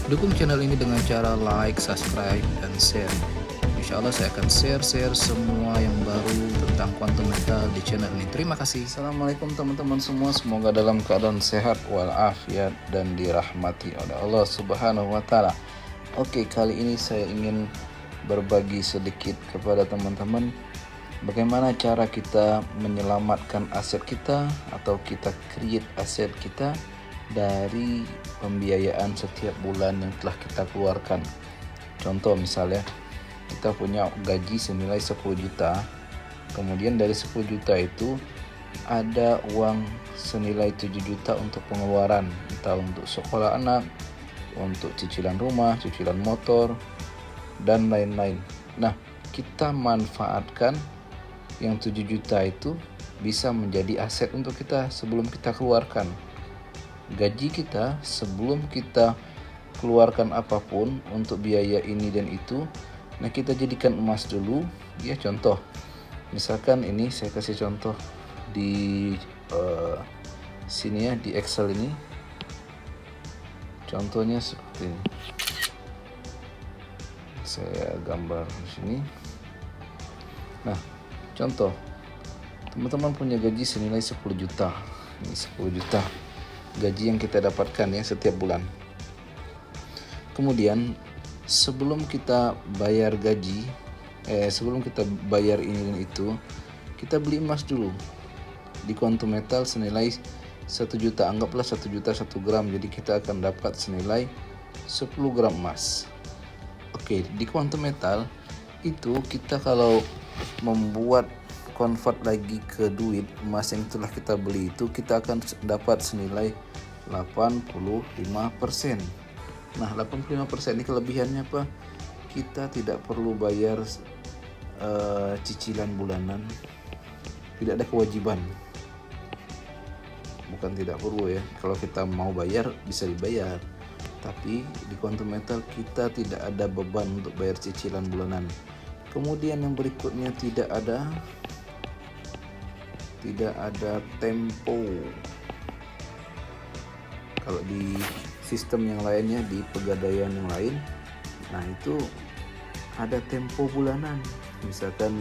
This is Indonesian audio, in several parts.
Dukung channel ini dengan cara like, subscribe, dan share. Insya Allah saya akan share semua yang baru tentang quantum metal di channel ini. Terima kasih. Assalamualaikum teman-teman semua. Semoga dalam keadaan sehat walafiat dan dirahmati oleh Allah Subhanahu wa Ta'ala. Oke, kali ini saya ingin berbagi sedikit kepada teman-teman bagaimana cara kita menyelamatkan aset kita atau kita create aset kita dari pembiayaan setiap bulan yang telah kita keluarkan. Contoh misalnya kita punya gaji senilai 10 juta, kemudian dari 10 juta itu ada uang senilai 7 juta untuk pengeluaran, entah untuk sekolah anak, untuk cicilan rumah, cicilan motor, dan lain-lain. Nah, kita manfaatkan yang 7 juta itu bisa menjadi aset untuk kita sebelum kita keluarkan. Gaji kita sebelum kita keluarkan apapun untuk biaya ini dan itu, nah kita jadikan emas dulu. Ya, contoh, misalkan ini saya kasih contoh di sini ya, di Excel ini. Contohnya seperti ini. Saya gambar di sini. Nah, contoh, teman-teman punya gaji senilai 10 juta. Ini 10 juta gaji yang kita dapatkan ya setiap bulan. Kemudian sebelum kita bayar gaji, sebelum kita bayar ini dan itu, kita beli emas dulu di quantum metal senilai 1 juta. Anggaplah 1 juta 1 gram, jadi kita akan dapat senilai 10 gram emas. Oke, di quantum metal itu kita kalau membuat convert lagi ke duit, emas yang telah kita beli itu kita akan dapat senilai 85%. Nah, 85% ini kelebihannya apa? Kita tidak perlu bayar cicilan bulanan, tidak ada kewajiban. Bukan tidak perlu ya, kalau kita mau bayar bisa dibayar, tapi di quantum metal kita tidak ada beban untuk bayar cicilan bulanan. Kemudian yang berikutnya tidak ada tempo. Kalau di sistem yang lainnya, di pegadaian yang lain, nah itu ada tempo bulanan. Misalkan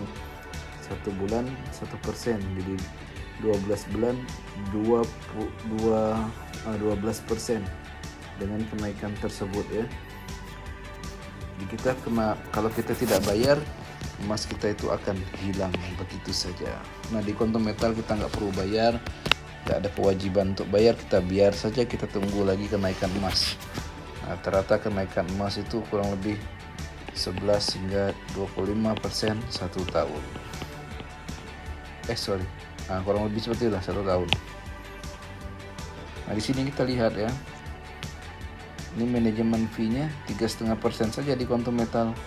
1 bulan 1%, jadi 12 bulan 12% dengan kenaikan tersebut ya. Jadi kita kalau kita tidak bayar, emas kita itu akan hilang begitu saja. Nah, di quantum metal kita nggak perlu bayar, nggak ada kewajiban untuk bayar, kita biar saja, kita tunggu lagi kenaikan emas. Nah, rata-rata kenaikan emas itu kurang lebih 11 hingga 25% 1 tahun. Kurang lebih seperti itulah 1 tahun. Nah, di sini kita lihat ya. Ini manajemen fee-nya 3,5% saja di quantum metal.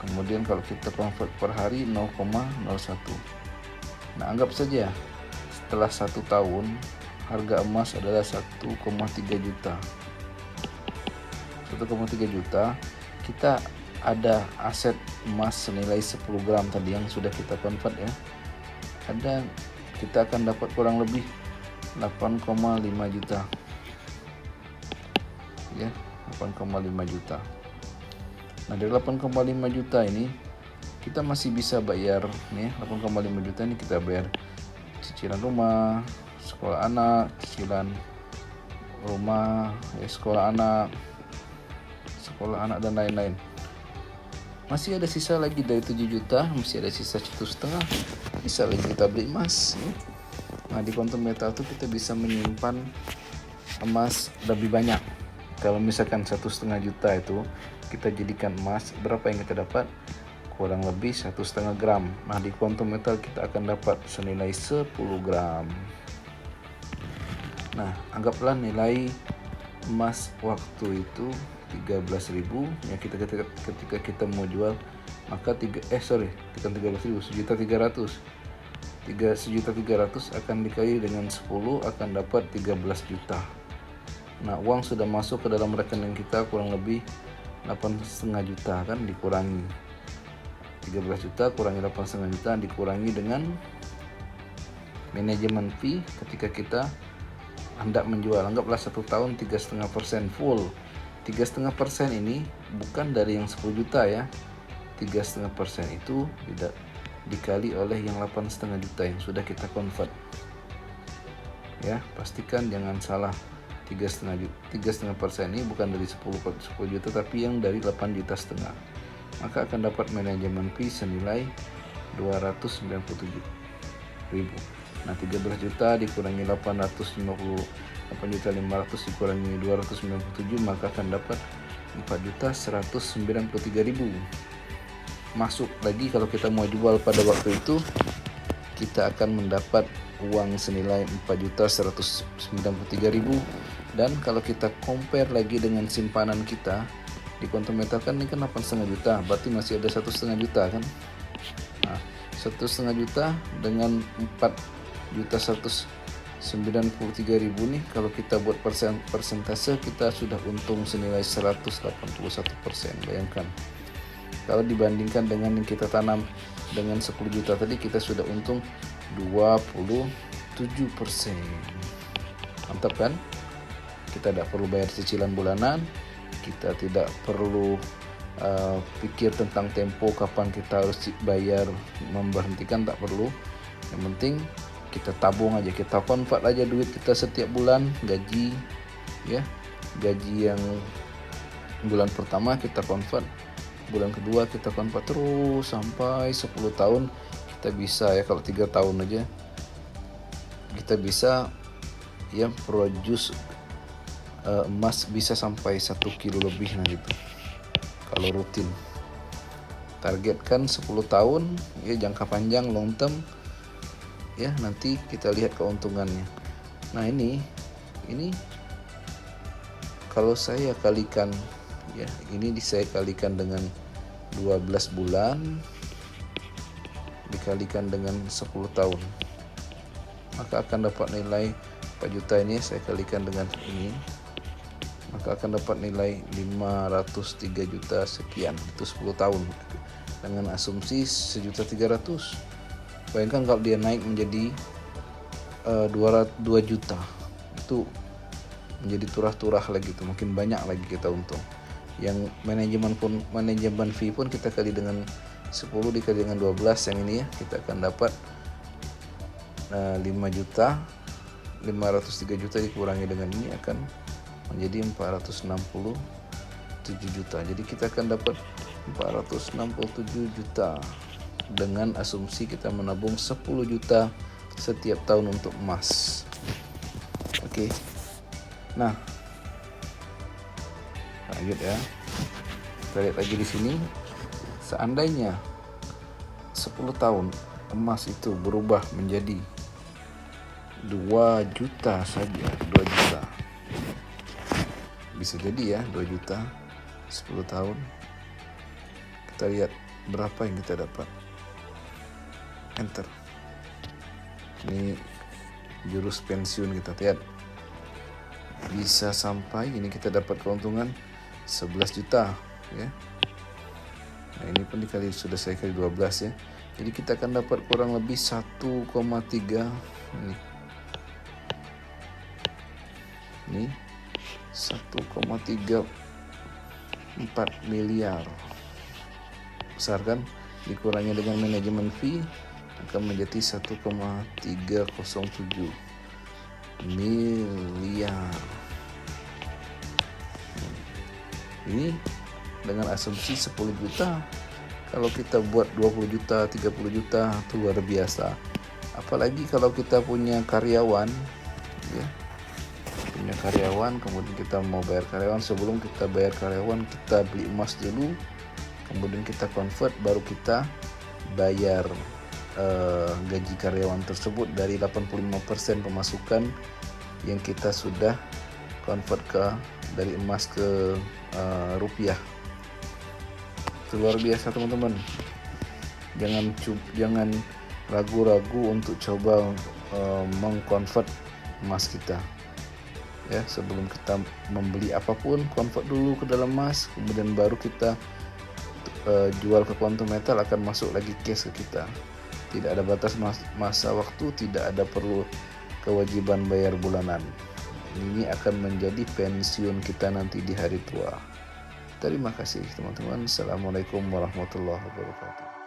Kemudian kalau kita convert per hari 0,01. Nah, anggap saja setelah 1 tahun harga emas adalah 1,3 juta. 1,3 juta, kita ada aset emas senilai 10 gram tadi yang sudah kita convert ya. Kita akan dapat kurang lebih 8,5 juta. Ya, 8,5 juta. Nah, dari 8,5 juta ini kita masih bisa bayar nih, 8,5 juta ini kita bayar cicilan rumah, sekolah anak, cicilan rumah, sekolah anak dan lain-lain. Masih ada sisa lagi dari 7 juta, masih ada sisa 1,5, bisa lagi kita beli emas. Nah, di quantum metal itu kita bisa menyimpan emas lebih banyak. Kalau misalkan 1,5 juta itu kita jadikan emas, berapa yang kita dapat? Kurang lebih 1,5 gram. Nah, di quantum metal kita akan dapat senilai 10 gram. Nah, anggaplah nilai emas waktu itu 13.000 ya, ketika kita mau jual, maka 1.300.000, 1.300.000 akan dikali dengan 10 akan dapat 13 juta. Nah, uang sudah masuk ke dalam rekening kita kurang lebih 8,5 juta, kan dikurangi 13 juta kurangi 8,5 juta dikurangi dengan manajemen fee ketika kita hendak menjual. Anggaplah 1 tahun 3,5% full, 3,5% ini bukan dari yang 10 juta ya. 3,5% itu tidak dikali oleh yang 8,5 juta yang sudah kita convert. Ya, pastikan jangan salah. 3,5% ini bukan dari 10 juta tapi yang dari 8,5 juta. Maka akan dapat manajemen fee senilai 297.000. Nah, 13 juta dikurangi 8,500 dikurangi 297, maka akan dapat 4.193.000. Masuk lagi kalau kita mau jual pada waktu itu, kita akan mendapat uang senilai 4.193.000. Dan kalau kita compare lagi dengan simpanan kita di Quantum Metal kan ini kan 8,5 juta, berarti masih ada 1,5 juta kan. Nah, 1,5 juta dengan 4.193.000 nih, kalau kita buat persentase kita sudah untung senilai 181%. Bayangkan kalau dibandingkan dengan yang kita tanam dengan 10 juta tadi, kita sudah untung 27%. Mantap kan? Kita tidak perlu bayar cicilan bulanan, kita tidak perlu pikir tentang tempo kapan kita harus bayar, memberhentikan, tak perlu. Yang penting kita tabung aja, kita convert aja duit kita setiap bulan, gaji ya, gaji yang bulan pertama kita convert, bulan kedua kita convert, terus sampai 10 tahun kita bisa ya. Kalau 3 tahun aja kita bisa ya produce emas bisa sampai 1 kilo lebih. Nah gitu kalau rutin. Targetkan 10 tahun ya, jangka panjang, long term ya, nanti kita lihat keuntungannya. Nah ini kalau saya kalikan ya, ini saya kalikan dengan 12 bulan dikalikan dengan 10 tahun, maka akan dapat nilai 4 juta. Ini saya kalikan dengan ini, maka akan dapat nilai 503 juta sekian. Itu 10 tahun dengan asumsi 1.300.000. Bayangkan kalau dia naik menjadi 2 juta, itu menjadi turah-turah lagi, itu makin banyak lagi kita untung. Yang manajemen fee pun kita kali dengan 10 dikali dengan 12 yang ini ya, kita akan dapat 5 juta. 503 juta dikurangi dengan ini akan menjadi 467 juta. Jadi kita akan dapat 467 juta dengan asumsi kita menabung 10 juta setiap tahun untuk emas. Oke. Nah, lanjut ya. Kita lihat lagi di sini. Seandainya 10 tahun emas itu berubah menjadi 2 juta saja, 2 juta. Bisa jadi ya 2 juta 10 tahun. Kita lihat berapa yang kita dapat. Enter. Ini jurus pensiun kita, lihat. Bisa sampai ini kita dapat keuntungan 11 juta ya. Nah, ini pun dikali, sudah saya kali 12 ya. Jadi kita akan dapat kurang lebih 1,3 ini. Ini 1,34 miliar. Besar kan? Dikurangi dengan manajemen fee akan menjadi 1,307 miliar. Ini dengan asumsi 10 juta. Kalau kita buat 20 juta, 30 juta, itu luar biasa. Apalagi kalau kita punya karyawan ya. Punya karyawan, kemudian kita mau bayar karyawan, sebelum kita bayar karyawan kita beli emas dulu, kemudian kita convert, baru kita bayar gaji karyawan tersebut dari 85% pemasukan yang kita sudah convert dari emas ke rupiah. Itu luar biasa teman-teman. Jangan ragu-ragu untuk coba mengkonvert emas kita. Ya, sebelum kita membeli apapun, convert dulu ke dalam emas, kemudian baru kita jual ke Quantum Metal, akan masuk lagi cash ke kita. Tidak ada batas masa waktu, tidak ada perlu kewajiban bayar bulanan. Ini akan menjadi pensiun kita nanti di hari tua. Terima kasih teman-teman. Assalamualaikum warahmatullahi wabarakatuh.